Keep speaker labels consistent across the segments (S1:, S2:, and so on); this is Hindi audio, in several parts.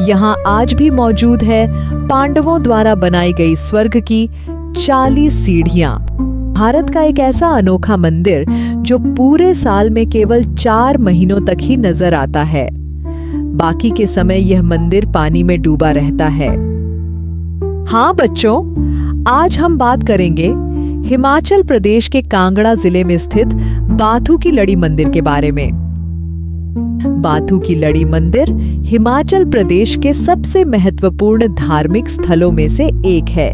S1: यहाँ आज भी मौजूद है पांडवों द्वारा बनाई गई स्वर्ग की 40 सीढ़ियां। भारत का एक ऐसा अनोखा मंदिर जो पूरे साल में केवल 4 महीनों तक ही नजर आता है। बाकी के समय यह मंदिर पानी में डूबा रहता है। हाँ बच्चों, आज हम बात करेंगे हिमाचल प्रदेश के कांगड़ा जिले में स्थित बाथू की लड़ी मंदिर के बारे में। बाथू की लड़ी मंदिर हिमाचल प्रदेश के सबसे महत्वपूर्ण धार्मिक स्थलों में से एक है।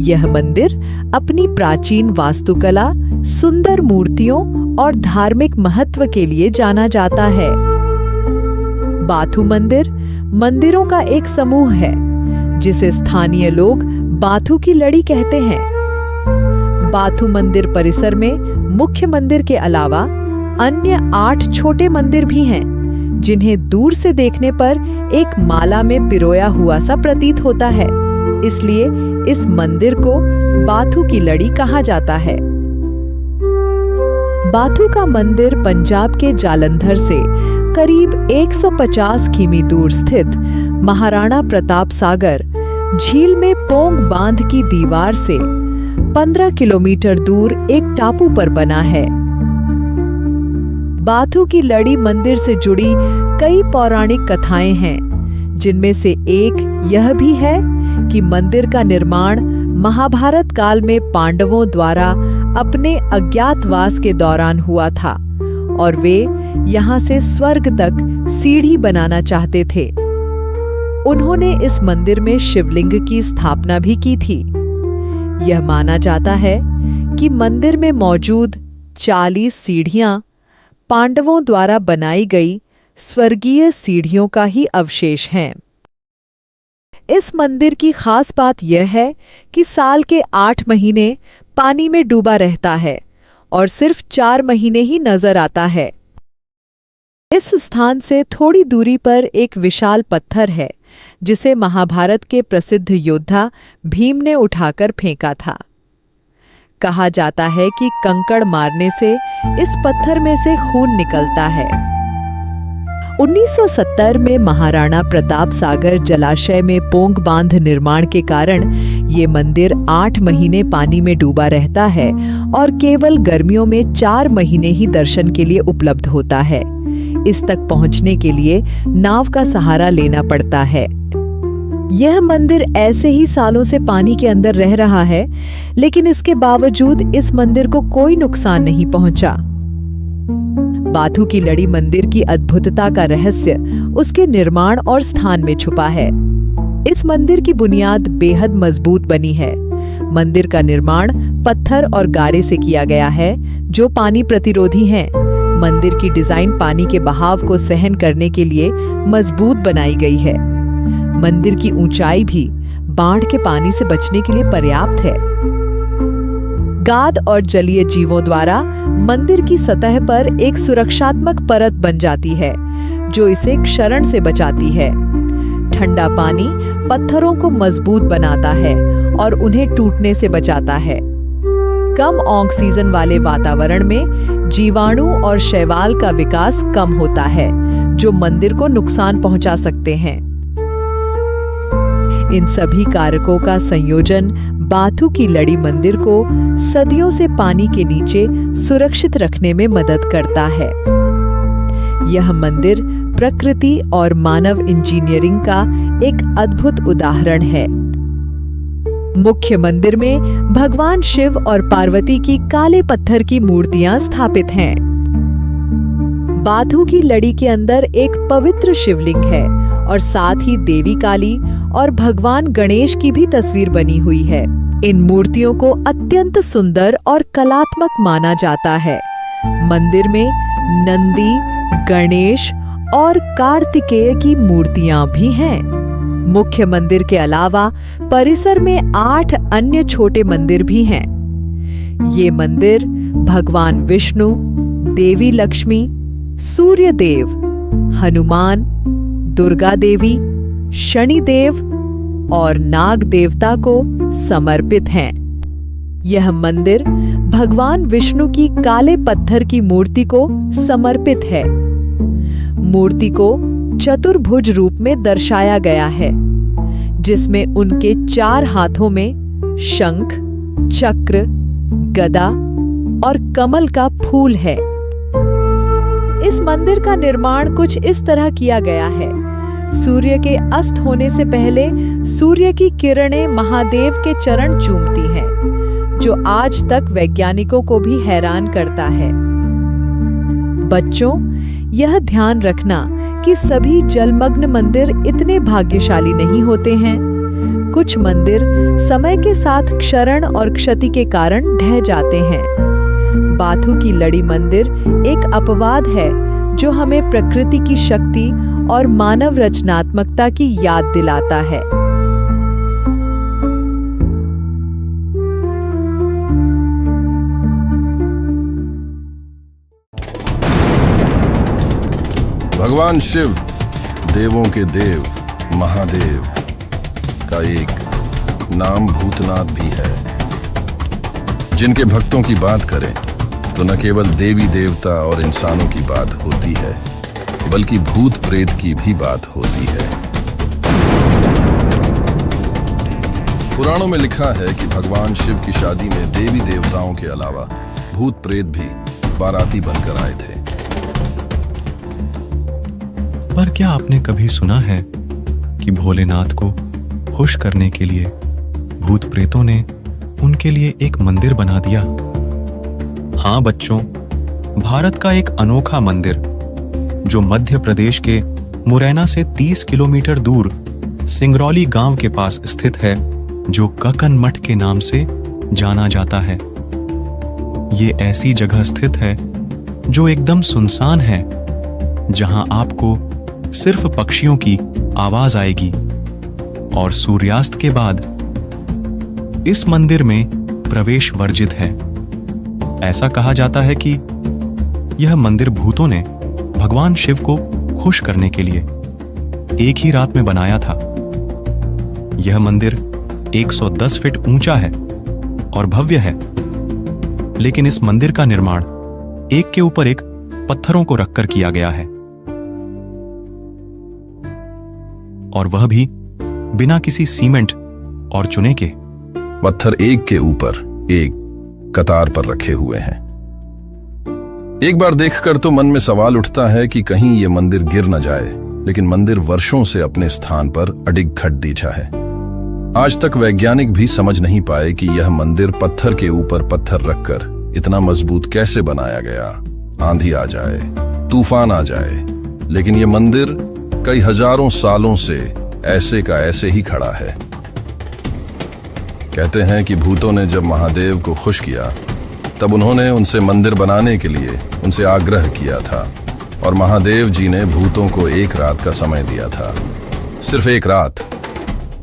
S1: यह मंदिर अपनी प्राचीन वास्तुकला, सुंदर मूर्तियों और धार्मिक महत्व के लिए जाना जाता है। बाथू मंदिर मंदिरों का एक समूह है जिसे स्थानीय लोग बाथू की लड़ी कहते हैं। बाथू मंदिर परिसर में मुख्य मंदिर के अलावा अन्य 8 छोटे मंदिर भी हैं, जिन्हें दूर से देखने पर एक माला में पिरोया हुआ सा प्रतीत होता है। इसलिए इस मंदिर को बाथू की लड़ी कहा जाता है। बाथू का मंदिर पंजाब के जालंधर से करीब 150 किमी दूर स्थित महाराणा प्रताप सागर झील में पोंग बांध की दीवार से 15 किलोमीटर दूर एक टापू पर बना है। बाथू की लड़ी मंदिर से जुड़ी कई पौराणिक कथाएं हैं, जिनमें से एक यह भी है कि मंदिर का निर्माण महाभारत काल में पांडवों द्वारा अपने अज्ञातवास के दौरान हुआ था और वे यहाँ से स्वर्ग तक सीढ़ी बनाना चाहते थे। उन्होंने इस मंदिर में शिवलिंग की स्थापना भी की थी। यह माना जाता है कि मंदिर में मौजूद 40 सीढ़ियां पांडवों द्वारा बनाई गई स्वर्गीय सीढ़ियों का ही अवशेष हैं। इस मंदिर की खास बात यह है कि साल के 8 महीने पानी में डूबा रहता है और सिर्फ 4 महीने ही नजर आता है। इस स्थान से थोड़ी दूरी पर एक विशाल पत्थर है, जिसे महाभारत के प्रसिद्ध योद्धा भीम ने उठाकर फेंका था। कहा जाता है कि कंकड़ मारने से इस पत्थर में से खून निकलता है। 1970 में महाराणा प्रताप सागर जलाशय में पोंग बांध निर्माण के कारण ये मंदिर 8 महीने पानी में डूबा रहता है और केवल गर्मियों में 4 महीने ही दर्शन के लिए उपलब्ध होता है। इस तक पहुंचने के लिए नाव का सहारा लेना पड़ता है। यह मंदिर ऐसे ही सालों से पानी के अंदर रह रहा है, लेकिन इसके बावजूद इस मंदिर को कोई नुकसान नहीं पहुंचा। बाथू की लड़ी मंदिर की अद्भुतता का रहस्य उसके निर्माण और स्थान में छुपा है। इस मंदिर की बुनियाद बेहद मजबूत बनी है। मंदिर का निर्माण पत्थर और गारे से किया गया है, जो पानी प्रतिरोधी हैं। मंदिर की डिजाइन पानी के बहाव को सहन करने के लिए मजबूत बनाई गई है। मंदिर की ऊंचाई भी बाढ़ के पानी से बचने के लिए पर्याप्त है। गाद और जलीय जीवों द्वारा मंदिर की सतह पर एक सुरक्षात्मक परत बन जाती है, जो इसे क्षरण से बचाती है। ठंडा पानी पत्थरों को मजबूत बनाता है और उन्हें टूटने से बचाता है। कम ऑक्सीजन वाले वातावरण में जीवाणु और शैवाल का विकास कम होता है, जो मंदिर को नुकसान पहुंचा सकते हैं। इन सभी कारकों का संयोजन बाथू की लड़ी मंदिर को सदियों से पानी के नीचे सुरक्षित रखने में मदद करता है। यह मंदिर प्रकृति और मानव इंजीनियरिंग का एक अद्भुत उदाहरण है। मुख्य मंदिर में भगवान शिव और पार्वती की काले पत्थर की मूर्तियां स्थापित हैं। बाथू की लड़ी के अंदर एक पवित्र शिवलिंग है और साथ ही देवी काली और भगवान गणेश की भी तस्वीर बनी हुई है। इन मूर्तियों को अत्यंत सुंदर और कलात्मक माना जाता है। मंदिर में नंदी, गणेश और कार्तिकेय की मूर्तियां भी हैं। मुख्य मंदिर के अलावा परिसर में 8 अन्य छोटे मंदिर भी हैं। ये मंदिर भगवान विष्णु, देवी लक्ष्मी, सूर्य देव, हनुमान, दुर्गा देवी, शनि देव और नाग देवता को समर्पित हैं। यह मंदिर भगवान विष्णु की काले पत्थर की मूर्ति को समर्पित है। मूर्ति को चतुर्भुज रूप में दर्शाया गया है, जिसमें उनके 4 हाथों में शंख, चक्र, गदा और कमल का फूल है। इस मंदिर का निर्माण कुछ इस तरह किया गया है। सूर्य के अस्त होने से पहले सूर्य की किरणें महादेव के चरण चूमती हैं, जो आज तक वैज्ञानिकों को भी हैरान करता है। बच्चों, यह ध्यान रखना कि सभी जलमग्न मंदिर इतने भाग्यशाली नहीं होते हैं। कुछ मंदिर समय के साथ क्षरण और क्षति के कारण ढह जाते हैं। बाथू की लड़ी मंदिर एक अपवाद है, जो हमें प्रकृति की शक्ति और मानव रचनात्मकता की याद दिलाता है।
S2: भगवान शिव, देवों के देव महादेव का एक नाम भूतनाथ भी है। जिनके भक्तों की बात करें तो न केवल देवी देवता और इंसानों की बात होती है, बल्कि भूत प्रेत की भी बात होती है। पुराणों में लिखा है कि भगवान शिव की शादी में देवी देवताओं के अलावा भूत प्रेत भी बाराती बनकर आए थे।
S3: पर क्या आपने कभी सुना है कि भोलेनाथ को खुश करने के लिए भूत प्रेतों ने उनके लिए एक मंदिर बना दिया? हाँ बच्चों, भारत का एक अनोखा मंदिर जो मध्य प्रदेश के मुरैना से 30 किलोमीटर दूर सिंगरौली गांव के पास स्थित है, जो ककन मठ के नाम से जाना जाता है। ये ऐसी जगह स्थित है जो एकदम सुनसान है, जहां आपको सिर्फ पक्षियों की आवाज आएगी। और सूर्यास्त के बाद इस मंदिर में प्रवेश वर्जित है। ऐसा कहा जाता है कि यह मंदिर भूतों ने भगवान शिव को खुश करने के लिए एक ही रात में बनाया था। यह मंदिर 110 फीट ऊंचा है और भव्य है, लेकिन इस मंदिर का निर्माण एक के ऊपर एक पत्थरों को रखकर किया गया है, और वह भी बिना किसी सीमेंट और चुने के।
S2: पत्थर एक के ऊपर एक कतार पर रखे हुए हैं। एक बार देखकर तो मन में सवाल उठता है कि कहीं यह मंदिर गिर न जाए, लेकिन मंदिर वर्षों से अपने स्थान पर अडिग खड़ दीछा है। आज तक वैज्ञानिक भी समझ नहीं पाए कि यह मंदिर पत्थर के ऊपर पत्थर रखकर इतना मजबूत कैसे बनाया गया। आंधी आ जाए, तूफान आ जाए, लेकिन यह मंदिर कई हजारों सालों से ऐसे का ऐसे ही खड़ा है। कहते हैं कि भूतों ने जब महादेव को खुश किया, तब उन्होंने उनसे मंदिर बनाने के लिए उनसे आग्रह किया था, और महादेव जी ने भूतों को एक रात का समय दिया था। सिर्फ एक रात,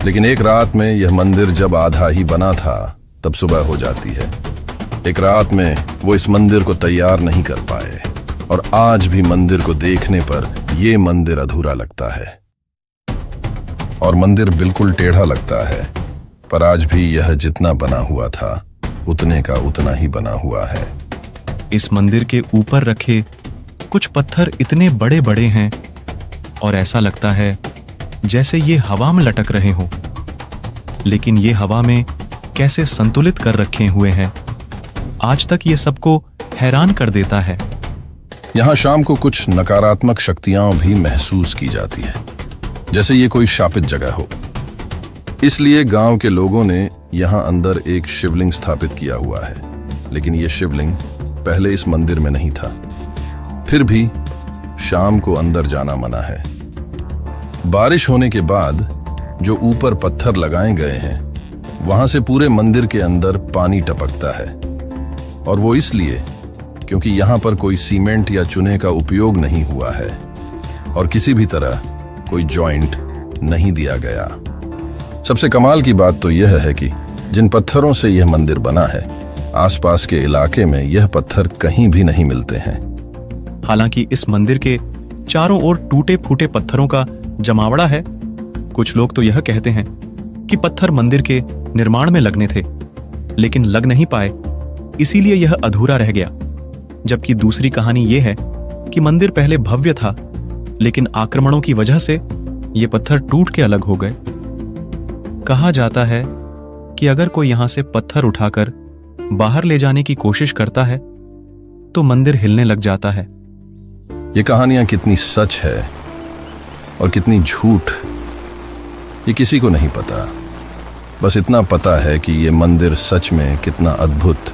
S2: लेकिन एक रात में यह मंदिर जब आधा ही बना था, तब सुबह हो जाती है। एक रात में वो इस मंदिर को तैयार नहीं कर पाए, और आज भी मंदिर को देखने पर यह मंदिर अधूरा लगता है। और मंदिर बिल्कुल टेढ़ा लगता है, पर आज भी यह जितना बना हुआ था उतने का उतना ही बना हुआ है।
S3: इस मंदिर के ऊपर रखे कुछ पत्थर इतने बड़े बड़े हैं और ऐसा लगता है जैसे ये हवा में लटक रहे हों, लेकिन ये हवा में कैसे संतुलित कर रखे हुए हैं, आज तक ये सबको हैरान कर देता है।
S2: यहाँ शाम को कुछ नकारात्मक शक्तियां भी महसूस की जाती है, जैसे ये कोई शापित जगह हो। इसलिए गांव के लोगों ने यहाँ अंदर एक शिवलिंग स्थापित किया हुआ है, लेकिन ये शिवलिंग पहले इस मंदिर में नहीं था। फिर भी शाम को अंदर जाना मना है। बारिश होने के बाद जो ऊपर पत्थर लगाए गए हैं, वहां से पूरे मंदिर के अंदर पानी टपकता है, और वो इसलिए क्योंकि यहाँ पर कोई सीमेंट या चुने का उपयोग नहीं हुआ है, और किसी भी तरह कोई जॉइंट नहीं दिया गया। सबसे कमाल की बात तो यह है कि जिन पत्थरों से यह मंदिर बना है, आसपास के इलाके में यह पत्थर कहीं भी नहीं मिलते हैं।
S3: हालांकि इस मंदिर के चारों ओर टूटे फूटे पत्थरों का जमावड़ा है। कुछ लोग तो यह कहते हैं कि पत्थर मंदिर के निर्माण में लगने थे, लेकिन लग नहीं पाए, इसीलिए यह अधूरा रह गया। जबकि दूसरी कहानी यह है कि मंदिर पहले भव्य था, लेकिन आक्रमणों की वजह से ये पत्थर टूट के अलग हो गए। कहा जाता है कि अगर कोई यहां से पत्थर उठाकर बाहर ले जाने की कोशिश करता है तो मंदिर हिलने लग जाता है।
S2: ये कहानियां कितनी सच है और कितनी झूठ, ये किसी को नहीं पता। बस इतना पता है कि ये मंदिर सच में कितना अद्भुत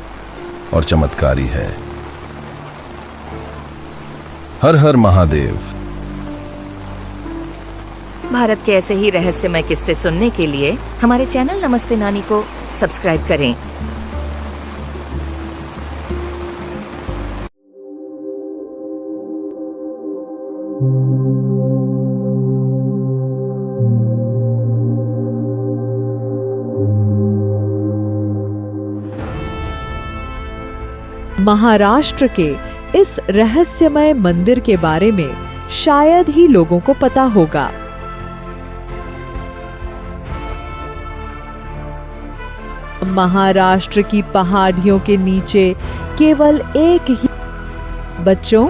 S2: और चमत्कारी है। हर हर महादेव।
S4: भारत के ऐसे ही रहस्यमय किस्से सुनने के लिए हमारे चैनल नमस्ते नानी को सब्सक्राइब करें।
S1: महाराष्ट्र के इस रहस्यमय मंदिर के बारे में शायद ही लोगों को पता होगा। महाराष्ट्र की पहाड़ियों के नीचे केवल एक ही। बच्चों,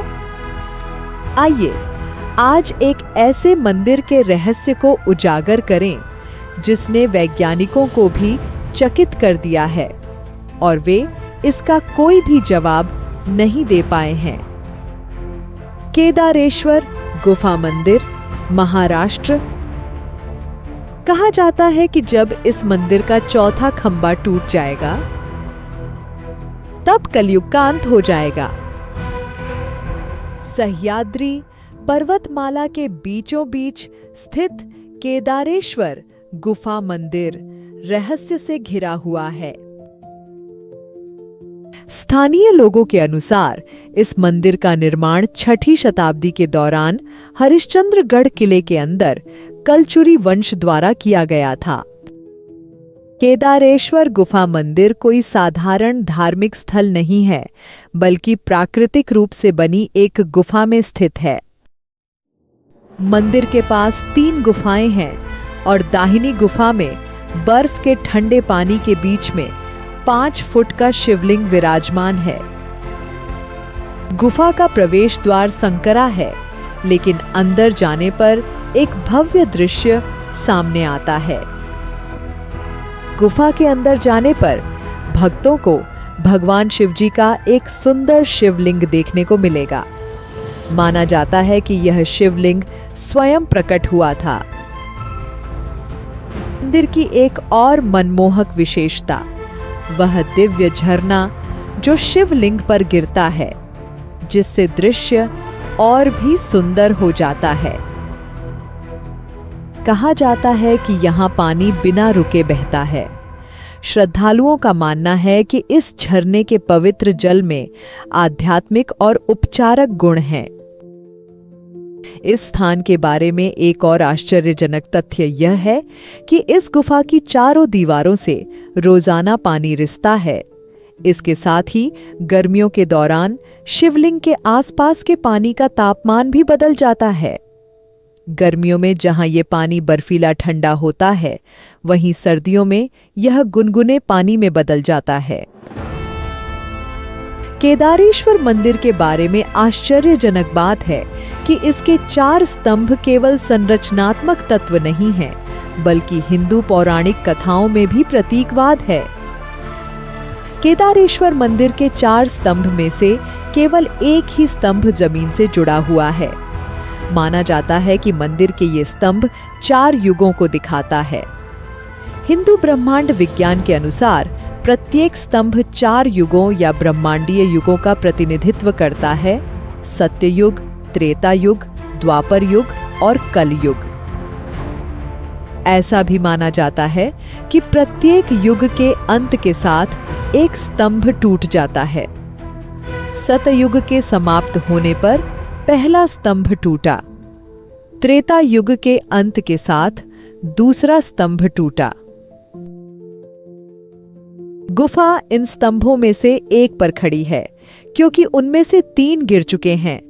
S1: आइए आज एक ऐसे मंदिर के रहस्य को उजागर करें जिसने वैज्ञानिकों को भी चकित कर दिया है और वे इसका कोई भी जवाब नहीं दे पाए हैं। केदारेश्वर गुफा मंदिर, महाराष्ट्र। कहा जाता है कि जब इस मंदिर का चौथा खंभा टूट जाएगा तब कलयुग का अंत हो जाएगा। सह्याद्री पर्वतमाला के बीचों बीच स्थित केदारेश्वर गुफा मंदिर रहस्य से घिरा हुआ है। स्थानीय लोगों के अनुसार इस मंदिर का निर्माण 6ठी शताब्दी के दौरान हरिश्चंद्रगढ़ किले के अंदर कलचुरी वंश द्वारा किया गया था। केदारेश्वर गुफा मंदिर कोई साधारण धार्मिक स्थल नहीं है, बल्कि प्राकृतिक रूप से बनी एक गुफा में स्थित है। मंदिर के पास 3 गुफाएं हैं और दाहिनी गुफा में बर्फ के ठंडे पानी के बीच में 5 फुट का शिवलिंग विराजमान है। गुफा का प्रवेश द्वार संकरा है, लेकिन अंदर जाने पर एक भव्य दृश्य सामने आता है। गुफा के अंदर जाने पर भक्तों को भगवान शिवजी का एक सुंदर शिवलिंग देखने को मिलेगा। माना जाता है कि यह शिवलिंग स्वयं प्रकट हुआ था। मंदिर की एक और मनमोहक विशेषता वह दिव्य झरना जो शिवलिंग पर गिरता है, जिससे दृश्य और भी सुंदर हो जाता है। कहा जाता है कि यहाँ पानी बिना रुके बहता है। श्रद्धालुओं का मानना है कि इस झरने के पवित्र जल में आध्यात्मिक और उपचारक गुण हैं। इस स्थान के बारे में एक और आश्चर्यजनक तथ्य यह है कि इस गुफा की चारों दीवारों से रोजाना पानी रिसता है। इसके साथ ही गर्मियों के दौरान शिवलिंग के आसपास के पानी का तापमान भी बदल जाता है। गर्मियों में जहां ये पानी बर्फीला ठंडा होता है, वहीं सर्दियों में यह गुनगुने पानी में बदल जाता है। केदारेश्वर मंदिर के बारे में आश्चर्यजनक बात है कि इसके 4 स्तंभ केवल संरचनात्मक तत्व नहीं हैं, बल्कि हिंदू पौराणिक कथाओं में भी प्रतीकवाद है। केदारेश्वर मंदिर के 4 स्तंभ में से केवल एक ही स्तंभ जमीन से जुड़ा हुआ है। माना जाता है कि मंदिर के ये स्तंभ 4 युगों को दिखाता है। हिंदू ब्रह्मांड विज्ञान के अनुसार प्रत्येक स्तंभ 4 युगों या ब्रह्मांडीय युगों का प्रतिनिधित्व करता है: सत्ययुग, त्रेता युग, द्वापर युग और कलयुग। ऐसा भी माना जाता है कि प्रत्येक युग के अंत के साथ एक स्तंभ टूट जाता है। सतयुग के समाप्त होने पर पहला स्तंभ टूटा। त्रेता युग के अंत के साथ दूसरा स्तंभ टूटा। गुफा इन स्तंभों में से एक पर खड़ी है, क्योंकि उनमें से 3 गिर चुके हैं।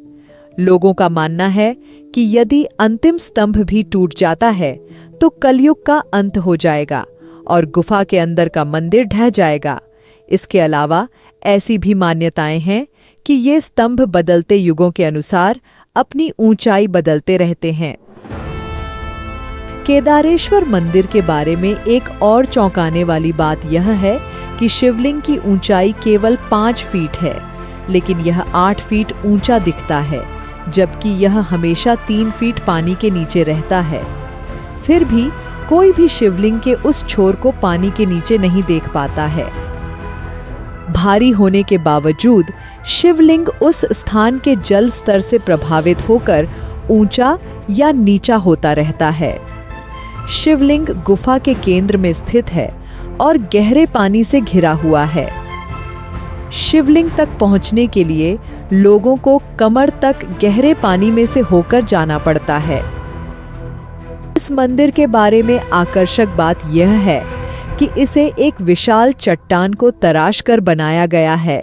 S1: लोगों का मानना है कि यदि अंतिम स्तंभ भी टूट जाता है तो कलयुग का अंत हो जाएगा और गुफा के अंदर का मंदिर ढह जाएगा। इसके अलावा ऐसी भी मान्यताएं हैं कि ये स्तंभ बदलते युगों के अनुसार अपनी ऊंचाई बदलते रहते हैं। केदारेश्वर मंदिर के बारे में एक और चौंकाने वाली बात यह है कि शिवलिंग की ऊंचाई केवल 5 फीट है, लेकिन यह 8 फीट ऊंचा दिखता है, जबकि यह हमेशा 3 फीट पानी के नीचे रहता है। फिर भी कोई भी शिवलिंग के उस छोर को पानी के नीचे नहीं देख पाता है। भारी होने के बावजूद शिवलिंग उस स्थान के जल स्तर से प्रभावित होकर ऊंचा या नीचा होता रहता है। शिवलिंग गुफा के केंद्र में स्थित है और गहरे पानी से घिरा हुआ है। शिवलिंग तक पहुंचने के लिए लोगों को कमर तक गहरे पानी में से होकर जाना पड़ता है। इस मंदिर के बारे में आकर्षक बात यह है कि इसे एक विशाल चट्टान को तराश कर बनाया गया है।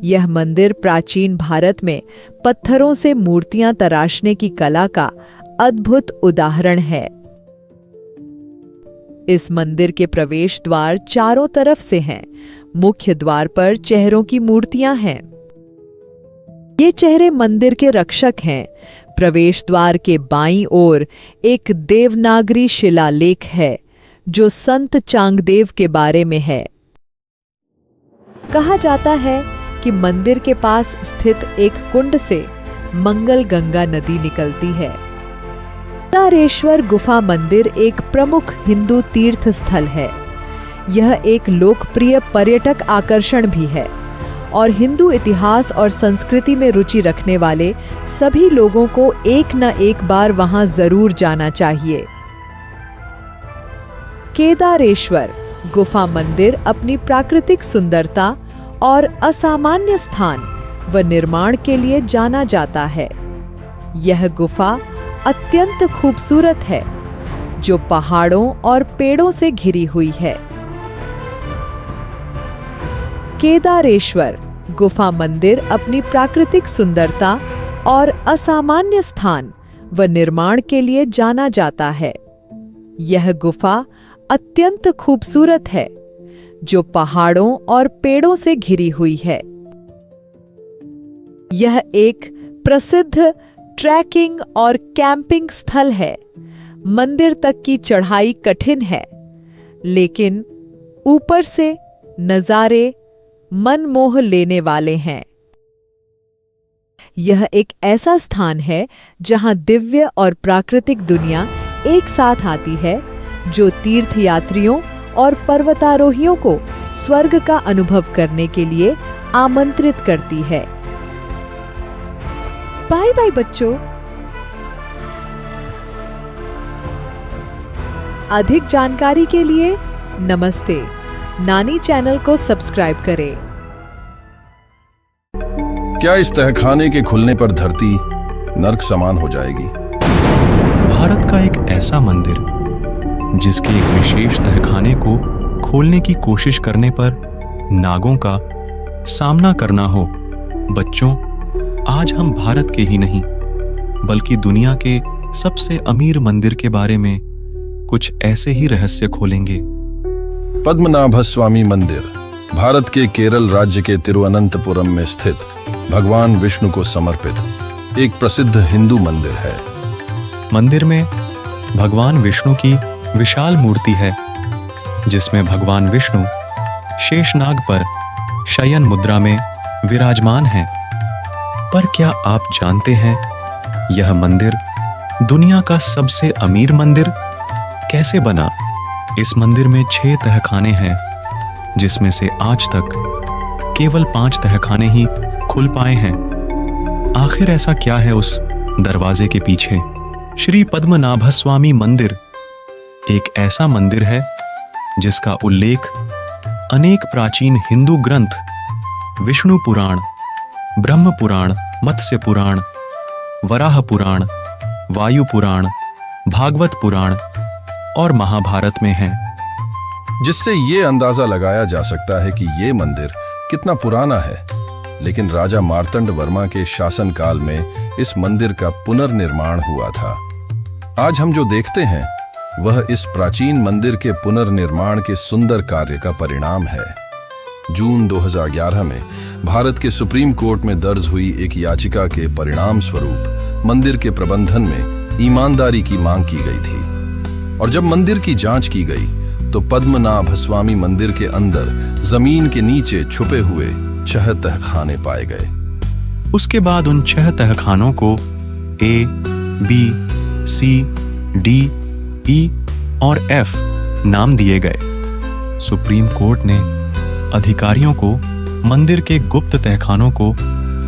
S1: यह मंदिर प्राचीन भारत में पत्थरों से मूर्तियां तराशने की कला का अद्भुत उदाहरण है। इस मंदिर के प्रवेश द्वार चारों तरफ से हैं। मुख्य द्वार पर चेहरों की मूर्तियां हैं। ये चेहरे मंदिर के रक्षक हैं। प्रवेश द्वार के बाईं ओर एक देवनागरी शिलालेख है जो संत चांगदेव के बारे में है। कहा जाता है कि मंदिर के पास स्थित एक कुंड से मंगल गंगा नदी निकलती है। केदारेश्वर गुफा मंदिर एक प्रमुख हिंदू तीर्थ स्थल है। यह एक लोकप्रिय पर्यटक आकर्षण भी है और हिंदू इतिहास और संस्कृति में रुचि रखने वाले सभी लोगों को एक न एक बार वहां जरूर जाना चाहिए। केदारेश्वर गुफा मंदिर अपनी प्राकृतिक सुंदरता और असामान्य स्थान व निर्माण के लिए जाना जाता है। यह गुफा अत्यंत खूबसूरत है, जो पहाड़ों और पेड़ों से घिरी हुई है। केदारेश्वर गुफा मंदिर अपनी प्राकृतिक सुंदरता और असामान्य स्थान व निर्माण के लिए जाना जाता है। यह गुफा अत्यंत खूबसूरत है, जो पहाड़ों और पेड़ों से घिरी हुई है। यह एक प्रसिद्ध ट्रैकिंग और कैंपिंग स्थल है। मंदिर तक की चढ़ाई कठिन है, लेकिन ऊपर से नजारे मन मोह लेने वाले हैं। यह एक ऐसा स्थान है जहां दिव्य और प्राकृतिक दुनिया एक साथ आती है, जो तीर्थयात्रियों और पर्वतारोहियों को स्वर्ग का अनुभव करने के लिए आमंत्रित करती है। बाय बाय बच्चों। अधिक जानकारी के लिए नमस्ते नानी चैनल को सब्सक्राइब करें।
S2: क्या इस तहखाने के खुलने पर धरती नर्क समान हो जाएगी?
S3: भारत का एक ऐसा मंदिर जिसके एक विशेष तहखाने को खोलने की कोशिश करने पर नागों का सामना करना हो। बच्चों, आज हम भारत के ही नहीं बल्कि दुनिया के सबसे अमीर मंदिर के बारे में कुछ ऐसे ही रहस्य खोलेंगे।
S2: पद्मनाभस्वामी मंदिर भारत के केरल राज्य के तिरुवनंतपुरम में स्थित भगवान विष्णु को समर्पित एक प्रसिद्ध हिंदू मंदिर है।
S3: मंदिर में भगवान विष्णु की विशाल मूर्ति है, जिसमें भगवान विष्णु शेषनाग पर शयन मुद्रा में विराजमान हैं। पर क्या आप जानते हैं, यह मंदिर दुनिया का सबसे अमीर मंदिर कैसे बना? इस मंदिर में 6 तहखाने हैं, जिसमें से आज तक केवल 5 तहखाने ही खुल पाए हैं। आखिर ऐसा क्या है उस दरवाजे के पीछे? श्री पद्मनाभस्वामी मंदिर एक ऐसा मंदिर है जिसका उल्लेख अनेक प्राचीन हिंदू ग्रंथ विष्णु पुराण, ब्रह्म पुराण, मत्स्य पुराण, वराह पुराण, वायु पुराण, भागवत पुराण और महाभारत में है,
S2: जिससे ये अंदाजा लगाया जा सकता है कि ये मंदिर कितना पुराना है। लेकिन राजा मार्तंड वर्मा के शासनकाल में इस मंदिर का पुनर्निर्माण हुआ था। आज हम जो देखते हैं वह इस प्राचीन मंदिर के पुनर्निर्माण के सुंदर कार्य का परिणाम है। जून 2011 में भारत के सुप्रीम कोर्ट में दर्ज हुई एक याचिका के परिणाम स्वरूप मंदिर के प्रबंधन में ईमानदारी की मांग की गई थी। और जब मंदिर की जांच की गई तो पद्मनाभ स्वामी मंदिर के अंदर जमीन के नीचे छुपे हुए 6 तहखाने पाए गए।
S3: उसके बाद उन 6 तहखानों को A, B, C, D, E और F नाम दिए गए। सुप्रीम कोर्ट ने अधिकारियों को मंदिर के गुप्त तहखानों को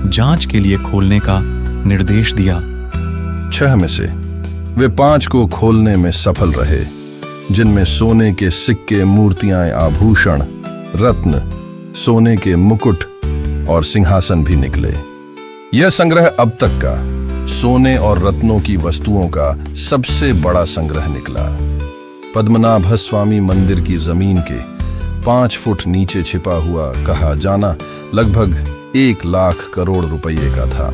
S3: जांच के लिए खोलने का निर्देश दिया।
S2: 6 में से वे 5 को खोलने में सफल रहे, जिनमें सोने के सिक्के, मूर्तियां, आभूषण, रत्न, सोने के मुकुट और सिंहासन भी निकले। यह संग्रह अब तक का सोने और रत्नों की वस्तुओं का सबसे बड़ा संग्रह निकला। पद्मनाभ स्वामी मंदिर की जमीन के 5 फुट नीचे छिपा हुआ कहा जाना लगभग 1 लाख करोड़ रुपये का था।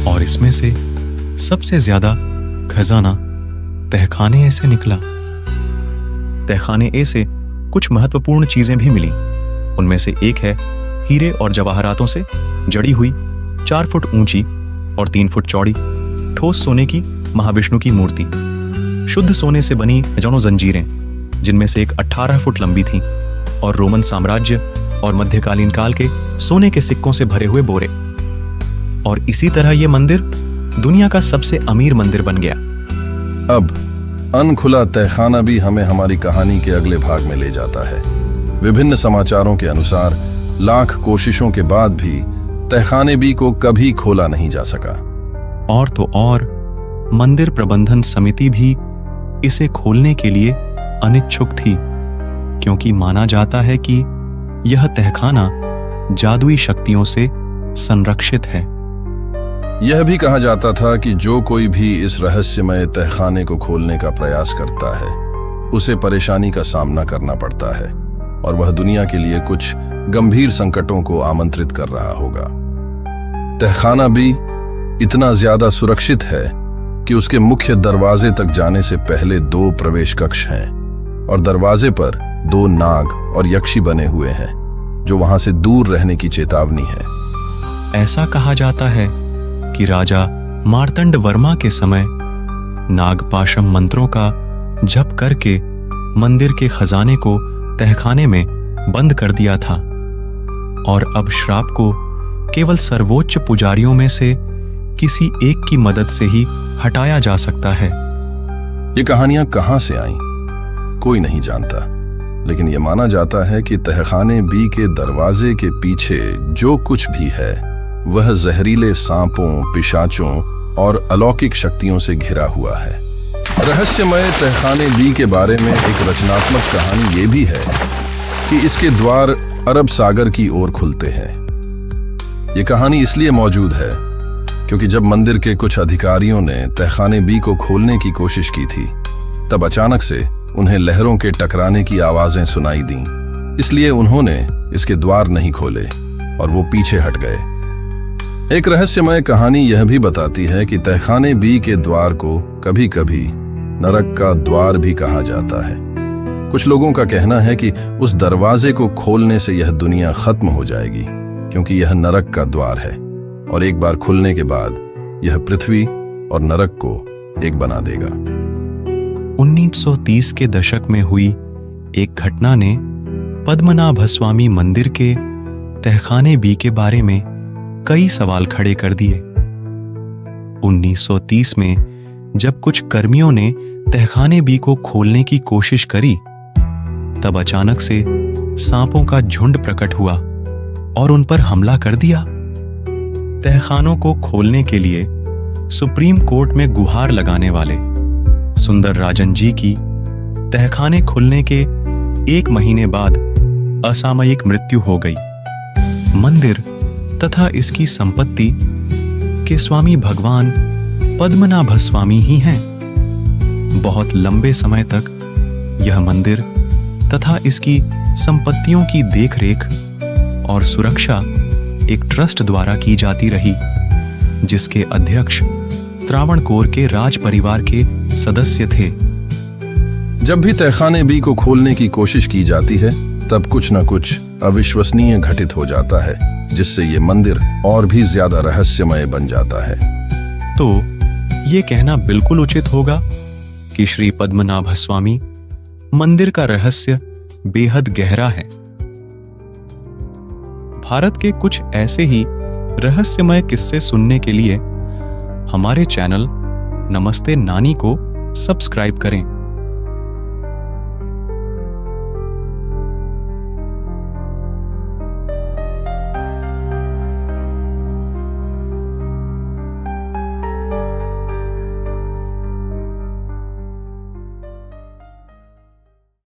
S3: और इसमें से सबसे ज्यादा खजाना तहखाने ए से निकला। तहखाने ए से कुछ महत्वपूर्ण चीजें भी मिली। उनमें से एक है हीरे और जवाहरातों से जड़ी हुई 4 फुट ऊंची और 3 फुट चौड़ी ठोस सोने की महाविष्णु की मूर्ति, शुद्ध सोने से बनी हजारों जंजीरें, जिनमें से एक 18 फुट लंबी थी, और रोमन साम्राज्य और मध्यकालीन काल के सोने के सिक्कों से भरे हुए बोरे। और इसी तरह यह मंदिर दुनिया का सबसे अमीर मंदिर बन गया।
S2: अब अनखुला तहखाना भी हमें हमारी कहानी के अगले भाग में ले जाता है। विभिन्न समाचारों के अनुसार लाख कोशिशों के बाद भी तहखाने बी को कभी खोला नहीं जा सका।
S3: और तो और मंदिर प्रबंधन समिति भी इसे खोलने के लिए अनिच्छुक थी, क्योंकि माना जाता है कि यह तहखाना जादुई शक्तियों से संरक्षित है।
S2: यह भी कहा जाता था कि जो कोई भी इस रहस्यमय तहखाने को खोलने का प्रयास करता है, उसे परेशानी का सामना करना पड़ता है और वह दुनिया के लिए कुछ गंभीर संकटों को आमंत्रित कर रहा होगा। तहखाना भी इतना ज्यादा सुरक्षित है कि उसके मुख्य दरवाजे तक जाने से पहले 2 प्रवेश कक्ष हैं और दरवाजे पर 2 नाग और यक्षी बने हुए हैं, जो वहां से दूर रहने की चेतावनी है।
S3: ऐसा कहा जाता है कि राजा मार्तंड वर्मा के समय नागपाशम मंत्रों का जप करके मंदिर के खजाने को तहखाने में बंद कर दिया था, और अब श्राप को केवल सर्वोच्च पुजारियों में से किसी एक की मदद से ही हटाया जा सकता है।
S2: ये कहानियां कहां से आईं, कोई नहीं जानता, लेकिन यह माना जाता है कि तहखाने बी के दरवाजे के पीछे जो कुछ भी है वह जहरीले सांपों, पिशाचों और अलौकिक शक्तियों से घिरा हुआ है। रहस्यमय तहखाने बी के बारे में एक रचनात्मक कहानी ये भी है कि इसके द्वार अरब सागर की ओर खुलते हैं। ये कहानी इसलिए मौजूद है क्योंकि जब मंदिर के कुछ अधिकारियों ने तहखाने बी को खोलने की कोशिश की थी, तब अचानक से उन्हें लहरों के टकराने की आवाजें सुनाई दी। इसलिए उन्होंने इसके द्वार नहीं खोले और वो पीछे हट गए। एक रहस्यमय कहानी यह भी बताती है कि तहखाने बी के द्वार को कभी कभी नरक का द्वार भी कहा जाता है। कुछ लोगों का कहना है कि उस दरवाजे को खोलने से यह दुनिया खत्म हो जाएगी, क्योंकि यह नरक का द्वार है और एक बार खुलने के बाद यह पृथ्वी और नरक को एक बना देगा।
S3: 1930 के दशक में हुई एक घटना ने पद्मनाभ स्वामी मंदिर के तहखाने बी के बारे में कई सवाल खड़े कर दिए। 1930 में जब कुछ कर्मियों ने तहखाने बी को खोलने की कोशिश करी, तब अचानक से सांपों का झुंड प्रकट हुआ और उन पर हमला कर दिया। तहखानों को खोलने के लिए सुप्रीम कोर्ट में गुहार लगाने वाले सुंदर राजन जी की तहखाने खुलने के 1 महीने बाद असामयिक मृत्यु हो गई। मंदिर तथा इसकी संपत्ति के स्वामी भगवान पद्मनाभ स्वामी ही हैं। बहुत लंबे समय तक यह मंदिर तथा इसकी संपत्तियों की देखरेख और सुरक्षा एक ट्रस्ट द्वारा की जाती रही, जिसके अध्यक्ष त्रावणकोर के राज परिवार के सदस्य थे।
S2: जब भी तहखाने बी को खोलने की कोशिश की जाती है, तब कुछ न कुछ अविश्वसनीय घटित हो जाता है। जिससे ये मंदिर और भी ज्यादा रहस्यमय बन जाता है।
S3: तो ये कहना बिल्कुल उचित होगा कि श्री पद्मनाभ स्वामी मंदिर का रहस्य बेहद गहरा है। भारत के कुछ ऐसे ही रहस्यमय किस्से सुनने के लिए हमारे चैनल नमस्ते नानी को सब्सक्राइब करें।